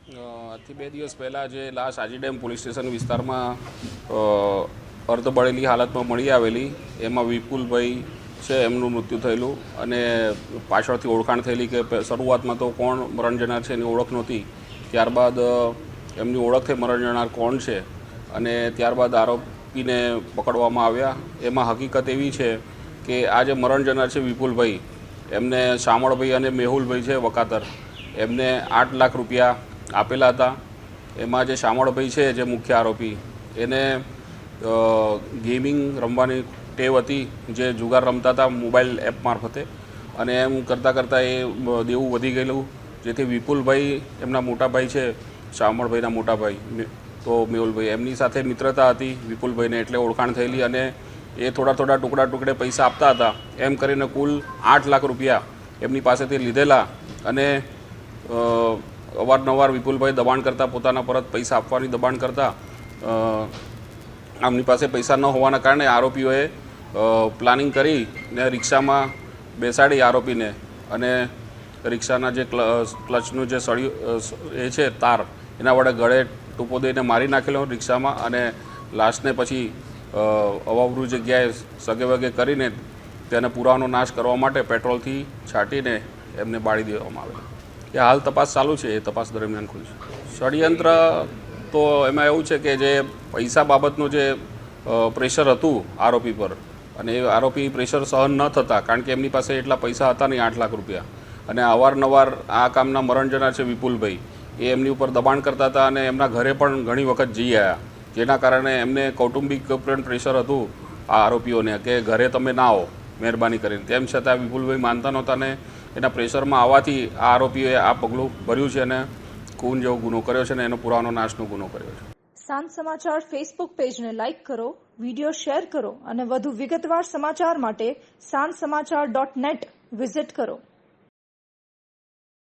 આજથી 2 દિવસ પહેલાં જે લાશ આજી ડેમ પોલીસ સ્ટેશન વિસ્તારમાં અર્ધ બળેલી હાલતમાં મળી આવેલી, એમાં વિપુલભાઈ છે એમનું મૃત્યુ થયેલું અને પાછળથી ઓળખાણ થયેલી કે શરૂઆતમાં તો કોણ મરણ જનાર છે એની ઓળખ નહોતી. ત્યારબાદ એમની ઓળખ થઈ મરણ જનાર કોણ છે અને ત્યારબાદ આરોપીને પકડવામાં આવ્યા. એમાં હકીકત એવી છે કે આ જે મરણ જનાર છે વિપુલભાઈ, એમને શામળભાઈ અને મેહુલભાઈ છે વકાતર, એમને 8 લાખ રૂપિયા આપેલા હતા. એમાં જે શામળભાઈ છે જે મુખ્ય આરોપી, એને ગેમિંગ રમવાની ટેવ હતી, જે જુગાર રમતા હતા મોબાઈલ એપ મારફતે, અને એમ કરતાં કરતાં એ દેવું વધી ગયેલું, જેથી વિપુલભાઈ એમના મોટા ભાઈ છે, શામળભાઈના મોટા ભાઈ તો મેહુલભાઈ, એમની સાથે મિત્રતા હતી વિપુલભાઈને, એટલે ઓળખાણ થયેલી અને એ થોડા ટુકડે પૈસા આપતા હતા. એમ કરીને કુલ 8 લાખ રૂપિયા એમની પાસેથી લીધેલા અને અવારનવાર વિપુલભાઈ દબાણ કરતા, પોતાના પરત પૈસા આપવાની દબાણ કરતા. આમની પાસે પૈસા ન હોવાના કારણે આરોપીઓએ પ્લાનિંગ કરીને રિક્ષામાં બેસાડી આરોપીને અને રિક્ષાના જે ક્લચનું જે સળિયું એ છે તાર, એના વડે ગળે ટૂંપો દઈને મારી નાખેલો રિક્ષામાં અને લાશને પછી અવાવરૂ જગ્યાએ સગેવગે કરીને તેને પુરાવાનો નાશ કરવા માટે પેટ્રોલથી છાંટીને એમને બાળી દેવામાં આવેલા. એ હાલ તપાસ ચાલુ છે, એ તપાસ દરમિયાન ખુલશે. ષડયંત્ર તો એમાં એવું છે કે જે પૈસા બાબતનું જે પ્રેશર હતું આરોપી પર, અને એ આરોપી પ્રેશર સહન ન થતા, કારણ કે એમની પાસે એટલા પૈસા હતા નહીં 8 લાખ રૂપિયા, અને અવારનવાર આ કામના મરણ જનાર છે વિપુલભાઈ, એ એમની ઉપર દબાણ કરતા હતા અને એમના ઘરે પણ ઘણી વખત જઈ આવ્યા, જેના કારણે એમને કૌટુંબિક પણ પ્રેશર હતું આ આરોપીઓને કે ઘરે તમે ના આવો મહેરબાની કરીને. તેમ છતાં વિપુલભાઈ માનતા નહોતા ને એના પ્રેશરમાં આવવાથી આ આરોપીઓએ આ પગલું ભર્યું છે અને ખૂન જેવો ગુનો કર્યો છે અને એનો પુરાવાનો નાશનો ગુનો કર્યો છે. સાંજ સમાચાર ફેસબુક પેજને લાઇક કરો, વિડીયો શેર કરો અને વધુ વિગતવાર સમાચાર માટે sanssamachar.net વિઝિટ કરો.